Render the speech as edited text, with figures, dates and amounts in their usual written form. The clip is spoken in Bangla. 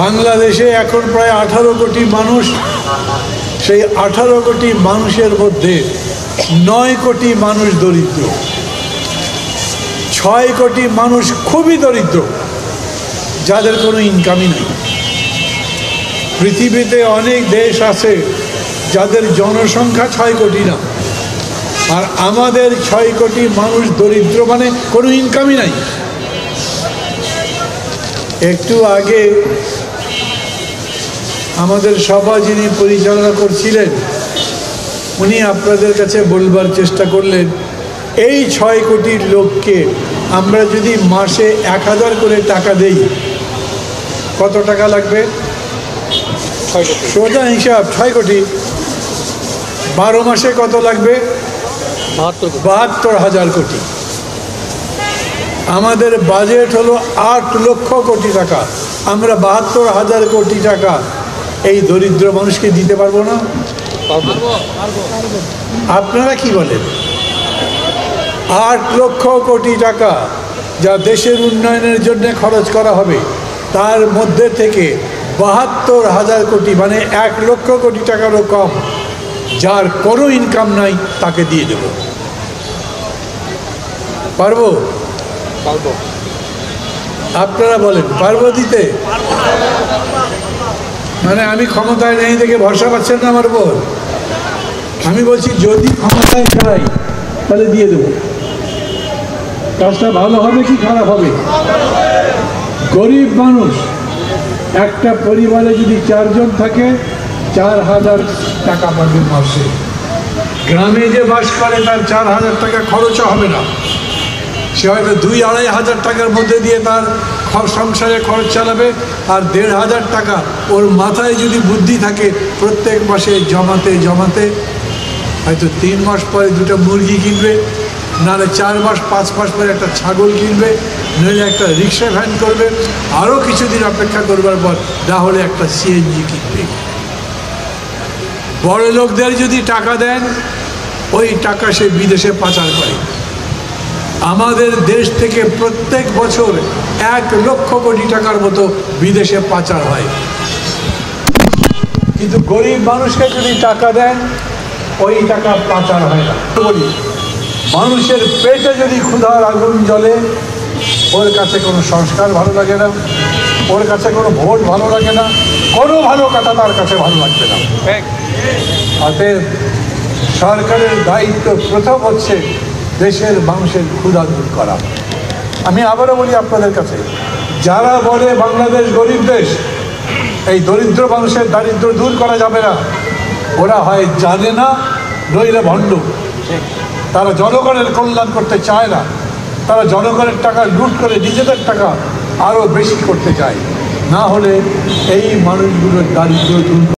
বাংলাদেশে এখন প্রায় 18 কোটি মানুষ। সেই 18 কোটি মানুষের মধ্যে 9 কোটি মানুষ দরিদ্র, 6 কোটি মানুষ খুবই দরিদ্র, যাদের কোনো ইনকামই নেই। পৃথিবীতে অনেক দেশ আছে যাদের জনসংখ্যা 6 কোটি না, আর আমাদের 6 কোটি মানুষ দরিদ্র, মানে কোনো ইনকামই নাই। একটু আগে আমাদের সভা যিনি পরিচালনা করছিলেন উনি আপনাদের কাছে বলবার চেষ্টা করলেন, এই 6 কোটির লোককে আমরা যদি মাসে 1000 করে টাকা দেই কত টাকা লাগবে? সোজা হিসাব 6 কোটি, 12 মাসে কত লাগবে? 72,000 কোটি। আমাদের বাজেট হলো 8 লক্ষ কোটি টাকা। আমরা 72,000 কোটি টাকা এই দরিদ্র মানুষকে দিতে পারবো না? আপনারা কি বলেন? 8 লক্ষ কোটি টাকা যা দেশের উন্নয়নের জন্য খরচ করা হবে, তার মধ্যে থেকে 72,000 কোটি মানে 1 লক্ষ কোটি টাকারও কম, যার কোনো ইনকাম নাই, তাকে দিয়ে দেব। পারবো? আপনারা বলেন পারবো দিতে? মানে আমি ক্ষমতায় নেই দেখে ভরসা পাচ্ছেন না আমার উপর? আমি বলছি যদি ক্ষমতায় যাই তাহলে দিয়ে দেব। কাজটা ভালো হবে কি খারাপ হবে? গরিব মানুষ, একটা পরিবারে যদি 4 জন থাকে 4,000 টাকা পাবে মাসে। গ্রামে যে বাস করে তার 4,000 টাকা খরচও হবে না, সে হয়তো 2-2,500 টাকার মধ্যে দিয়ে তার সংসারে খরচ চালাবে, আর 1,500 টাকা ওর মাথায় যদি বুদ্ধি থাকে প্রত্যেক মাসে জমাতে জমাতে হয়তো 3 মাস পরে 2টা মুরগি কিনবে, নাহলে 4 মাস 5 মাস পরে একটা ছাগল কিনবে, নইলে একটা রিক্সা ভ্যান করবে, আরও কিছুদিন অপেক্ষা করবার পর না হলে একটা সিএনজি কিনবে। বড় লোকদের যদি টাকা দেন ওই টাকা সে বিদেশে পাচার করে। আমাদের দেশ থেকে প্রত্যেক বছর 1 লক্ষ কোটি টাকার মতো বিদেশে পাচার হয়, কিন্তু গরিব মানুষকে যদি টাকা দেন ওই টাকা পাচার হয় না। বলি, মানুষের পেটে যদি ক্ষুধার আগুন জ্বলে, ওর কাছে কোনো সংস্কার ভালো লাগে না, ওর কাছে কোনো ভোট ভালো লাগে না, কোনো ভালো কথা তার কাছে ভালো লাগবে না। অতএব সরকারের দায়িত্ব প্রথম হচ্ছে দেশের মানুষের ক্ষুধা দূর করা। আমি আবারও বলি আপনাদের কাছে, যারা বলে বাংলাদেশ গরিব দেশ, এই দরিদ্র মানুষের দারিদ্র দূর করা যাবে না, ওরা হয় জানে না নইলে ভণ্ড। তারা জনগণের কল্যাণ করতে চায় না, তারা জনগণের টাকা লুট করে নিজেদের টাকা আরও বেশি করতে চায়। না হলে এই মানুষগুলোর দারিদ্র দূর